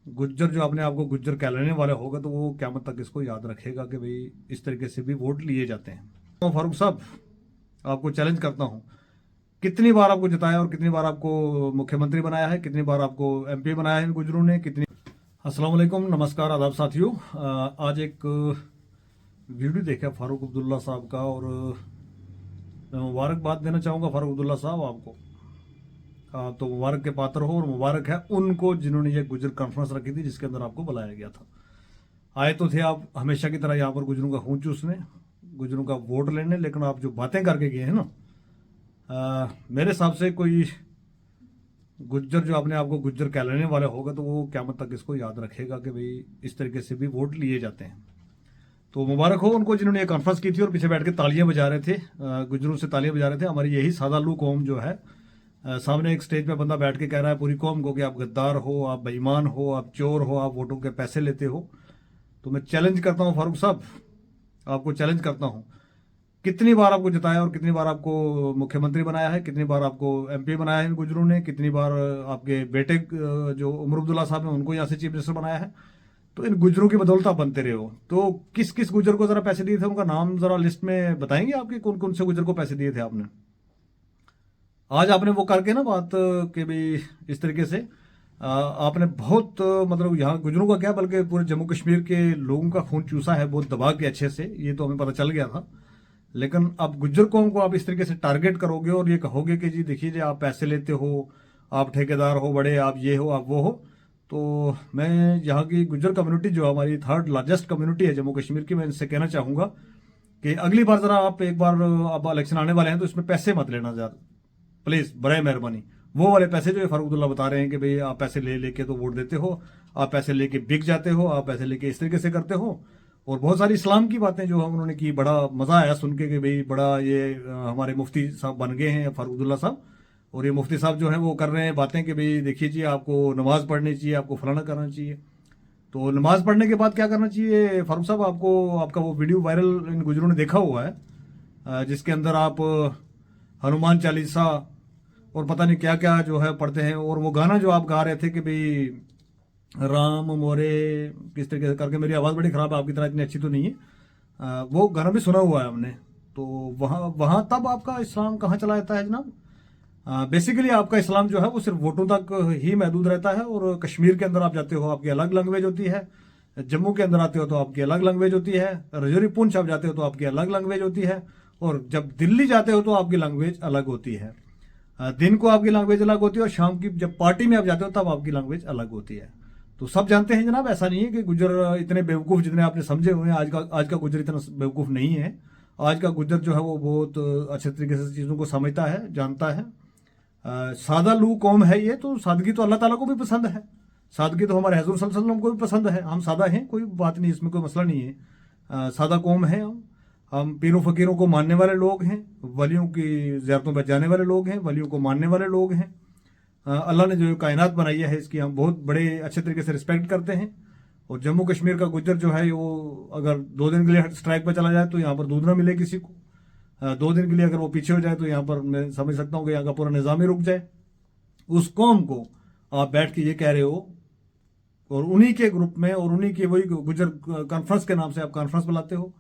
गुज्जर जो अपने आप को गुज्जर कहलाने वाला होगा तो वो क़यामत तक इसको याद रखेगा कि भाई इस तरीके से भी वोट लिए जाते हैं। तो फारूक साहब, आपको चैलेंज करता हूं, कितनी बार आपको जिताया और कितनी बार आपको मुख्यमंत्री बनाया है, कितनी बार आपको एमपी बनाया है इन गुज्जरों ने, कितनी। अस्सलाम वालेकुम, नमस्कार, आदाब साथियों। आज एक वीडियो देखा फारूक अब्दुल्ला साहब का और मैं मुबारकबाद देना चाहूँगा फारूक अब्दुल्ला साहब आपको। तो मुबारक के पात्र हो और मुबारक है उनको जिन्होंने ये गुजर कॉन्फ्रेंस रखी थी जिसके अंदर आपको बुलाया गया था। आए तो थे आप हमेशा की तरह यहाँ पर गुजरों का खून चूसने, गुजरों का वोट लेने, लेकिन आप जो बातें करके गए हैं ना, मेरे हिसाब से कोई गुज्जर जो अपने आप को गुज्जर कहलाने वाला होगा तो वो क़यामत तक इसको याद रखेगा कि भाई इस तरीके से भी वोट लिए जाते हैं। तो मुबारक हो उनको जिन्होंने ये कॉन्फ्रेंस की थी और पीछे बैठ के तालियां बजा रहे थे, गुजरों से तालियां बजा रहे थे। हमारी यही सादालू कौम जो है, सामने एक स्टेज पे बंदा बैठ के कह रहा है पूरी कौम को कि आप गद्दार हो, आप बेईमान हो, आप चोर हो, आप वोटों के पैसे लेते हो। तो मैं चैलेंज करता हूं फारूक साहब, आपको चैलेंज करता हूं, कितनी बार आपको जिताया और कितनी बार आपको मुख्यमंत्री बनाया है, कितनी बार आपको एमपी बनाया है इन गुजरों ने, कितनी बार आपके बेटे जो उमर अब्दुल्ला साहब हैं उनको यहाँ से चीफ मिनिस्टर बनाया है। तो इन गुजरों की बदौलत आप बनते रहे हो। तो किस किस गुजर को जरा पैसे दिए थे, उनका नाम जरा लिस्ट में बताएंगे आपके, कौन कौन से गुजर को पैसे दिए थे आपने। आज आपने वो करके ना बात कि भाई इस तरीके से आपने बहुत मतलब यहाँ गुजरों का क्या बल्कि पूरे जम्मू कश्मीर के लोगों का खून चूसा है बहुत दबा के अच्छे से, ये तो हमें पता चल गया था। लेकिन अब गुज्जर कौम को आप इस तरीके से टारगेट करोगे और ये कहोगे कि जी देखिए जी आप पैसे लेते हो, आप ठेकेदार हो बड़े, आप ये हो, आप वो हो। तो मैं यहाँ की गुज्जर कम्युनिटी जो हमारी थर्ड लार्जेस्ट कम्युनिटी है जम्मू कश्मीर की, मैं इनसे कहना चाहूँगा कि अगली बार ज़रा आप एक बार, अब इलेक्शन आने वाले हैं तो इसमें पैसे मत लेना ज़्यादा प्लीज़, बड़े मेहरबानी। वो वाले पैसे जो फारूक अब्दुल्ला बता रहे हैं कि भाई आप पैसे ले लेके तो वोट देते हो, आप पैसे लेके बिक जाते हो, आप पैसे लेके इस तरीके से करते हो। और बहुत सारी इस्लाम की बातें जो हम उन्होंने की, बड़ा मज़ा आया सुन के कि भाई बड़ा ये हमारे मुफ्ती साहब बन गए हैं फारूक अब्दुल्ला साहब। और ये मुफ्ती साहब जो हैं वो कर रहे हैं बातें कि भाई देखिए जी आपको नमाज पढ़नी चाहिए, आपको फलाना करना चाहिए। तो नमाज पढ़ने के बाद क्या करना चाहिए फारूक साहब, आपको आपका वो वीडियो वायरल इन गुजरों ने देखा हुआ है, जिसके अंदर आप हनुमान चालीसा और पता नहीं क्या क्या जो है पढ़ते हैं। और वो गाना जो आप गा रहे थे कि भाई राम मोरे किस तरीके से करके, मेरी आवाज़ बड़ी ख़राब है, आपकी तरह इतनी अच्छी तो नहीं है, वो गाना भी सुना हुआ है हमने। तो वहाँ वहाँ तब आपका इस्लाम कहाँ चला जाता है जनाब। बेसिकली आपका इस्लाम जो है वो सिर्फ वोटों तक ही महदूद रहता है। और कश्मीर के अंदर आप जाते हो आपकी अलग लैंग्वेज होती है, जम्मू के अंदर आते हो तो आपकी अलग लैंग्वेज होती है, रजौरी पुंछ आप जाते हो तो आपकी अलग लैंग्वेज होती है, और जब दिल्ली जाते हो तो आपकी लैंग्वेज अलग होती है। दिन को आपकी लैंग्वेज अलग होती है और शाम की जब पार्टी में आप जाते हो तब आपकी लैंग्वेज अलग होती है। तो सब जानते हैं जनाब, ऐसा नहीं है कि गुजर इतने बेवकूफ़ जितने आपने समझे हुए हैं। आज का गुजर इतना बेवकूफ़ नहीं है। आज का गुजर जो है वो बहुत अच्छे तरीके से चीज़ों को समझता है, जानता है। सादा लू कौम है ये, तो सादगी तो अल्लाह ताला को भी पसंद है, सादगी तो हमारे हजूर सल्लल्लाहु अलैहि वसल्लम को भी पसंद है। हम सादा हैं, कोई बात नहीं, इसमें कोई मसला नहीं है। सादा कौम है हम पीरों फकीरों को मानने वाले लोग हैं, वलियों की ज़ियारतों पर जाने वाले लोग हैं, वलियों को मानने वाले लोग हैं। अल्लाह ने जो कायनात बनाई है इसकी हम बहुत बड़े अच्छे तरीके से रिस्पेक्ट करते हैं। और जम्मू कश्मीर का गुज्जर जो है वो अगर 2 दिन के लिए स्ट्राइक पर चला जाए तो यहाँ पर दूध ना मिले किसी को। 2 दिन के लिए अगर वो पीछे हो जाए तो यहाँ पर मैं समझ सकता हूँ कि यहाँ का पूरा निज़ाम ही रुक जाए। उस कौम को आप बैठ के ये कह रहे हो और उन्हीं के ग्रुप में और उन्हीं के वही गुजर कॉन्फ्रेंस के नाम से आप कॉन्फ्रेंस बुलाते हो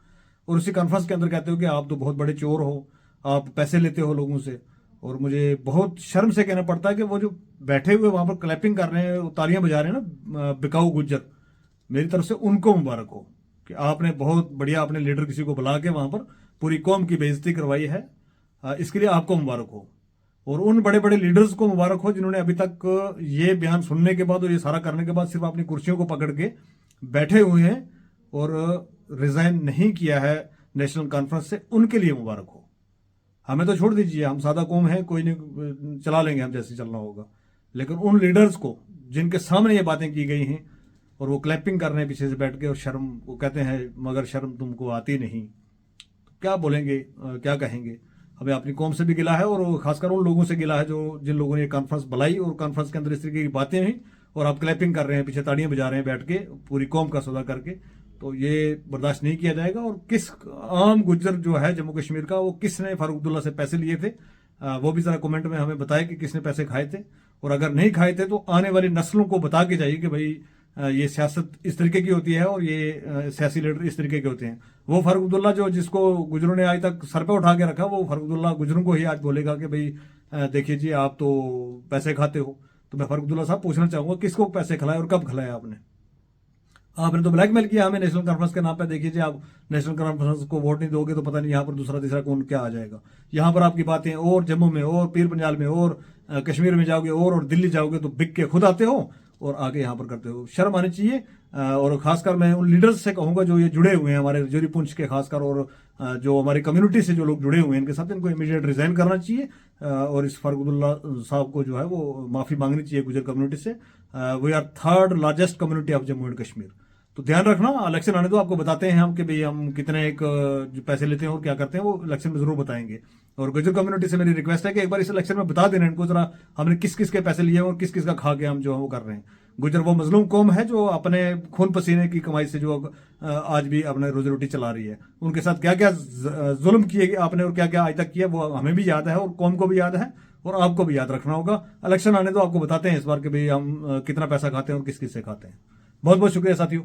और उसी कॉन्फ्रेंस के अंदर कहते हो कि आप तो बहुत बड़े चोर हो, आप पैसे लेते हो लोगों से। और मुझे बहुत शर्म से कहना पड़ता है कि वो जो बैठे हुए वहां पर क्लैपिंग कर रहे हैं, तालियां बजा रहे हैं ना बिकाऊ गुज्जर, मेरी तरफ से उनको मुबारक हो कि आपने बहुत बढ़िया अपने लीडर किसी को बुला के वहां पर पूरी कौम की बेइज्जती करवाई है। इसके लिए आपको मुबारक हो। और उन बड़े बड़े लीडर्स को मुबारक हो जिन्होंने अभी तक ये बयान सुनने के बाद और ये सारा करने के बाद सिर्फ अपनी कुर्सियों को पकड़ के बैठे हुए हैं और रिजाइन नहीं किया है नेशनल कॉन्फ्रेंस से, उनके लिए मुबारक हो। हमें तो छोड़ दीजिए, हम सादा कौम है, कोई नहीं, चला लेंगे हम जैसे चलना होगा। लेकिन उन लीडर्स को जिनके सामने ये बातें की गई हैं और वो क्लैपिंग कर रहे हैं पीछे से बैठ के और शर्म, वो कहते हैं मगर शर्म तुमको आती नहीं, तो क्या बोलेंगे, क्या कहेंगे। हमें अपनी कौम से भी गिला है और खासकर उन लोगों से गिला है जो जिन लोगों ने ये कॉन्फ्रेंस बुलाई और कॉन्फ्रेंस के अंदर इस तरीके की बातें हुई और आप क्लैपिंग कर रहे हैं, पीछे ताड़ियां बजा रहे हैं बैठ के पूरी कौम का सौदा करके। तो ये बर्दाश्त नहीं किया जाएगा। और किस आम गुज्जर जो है जम्मू कश्मीर का, वो किसने फारूक अब्दुल्ला से पैसे लिए थे, वो भी जरा कमेंट में हमें बताए कि किसने पैसे खाए थे। और अगर नहीं खाए थे तो आने वाली नस्लों को बता के जाइए कि भाई ये सियासत इस तरीके की होती है और ये सियासी लीडर इस तरीके के होते हैं। वो फारूक अब्दुल्ला जो जिसको गुजरों ने आज तक सर पे उठा के रखा, वो फारूक अब्दुल्ला गुजरों को ही आज बोलेगा कि भाई देखिए जी आप तो पैसे खाते हो। तो मैं फारूक अब्दुल्ला साहब पूछना चाहूंगा किसको पैसे खिलाए और कब खिलाया आपने? आपने तो ब्लैकमेल किया हमें नेशनल कॉन्फ्रेंस के नाम पे। देखिए जी आप नेशनल कॉन्फ्रेंस को वोट नहीं दोगे तो पता नहीं यहाँ पर दूसरा तीसरा कौन क्या आ जाएगा। यहाँ पर आपकी बातें और जम्मू में और पीर पंजाल में और कश्मीर में जाओगे और दिल्ली जाओगे तो बिक के खुद आते हो और आगे यहाँ पर करते हो। शर्म आनी चाहिए। और खासकर मैं उन लीडर्स से कहूंगा जो ये जुड़े हुए हैं हमारे जोरी पुंछ के, खासकर और जो हमारी कम्युनिटी से जो लोग जुड़े हुए हैं इनके साथ, इनको इमीडिएट रिजाइन करना चाहिए और इस फारूक अब्दुल्ला साहब को जो है वो माफी मांगनी चाहिए गुजर कम्युनिटी से। We are third largest community of Jammu and Kashmir. तो ध्यान रखना, इलेक्शन आने दो, आपको बताते हैं हम कि भाई हम कितने एक जो पैसे लेते हैं और क्या करते हैं वो इलेक्शन में जरूर बताएंगे। और गुजर कम्युनिटी से मेरी रिक्वेस्ट है कि एक बार इस इलेक्शन में बता देना इनको जरा हमने किस किस के पैसे लिए और किस किस का खा के हम जो है वो कर रहे हैं। गुजर वो मजलूम कौम है जो अपने खून पसीने की कमाई से जो आज भी अपने रोजी रोटी चला रही है। उनके साथ क्या क्या जुल्म किए आपने और क्या क्या आज तक किया वो हमें भी याद है और कौम को भी याद है और आपको भी याद रखना होगा। इलेक्शन आने दो, आपको बताते हैं इस बार कि भाई हम कितना पैसा खाते हैं और किस किस से खाते हैं। बहुत बहुत शुक्रिया साथियों।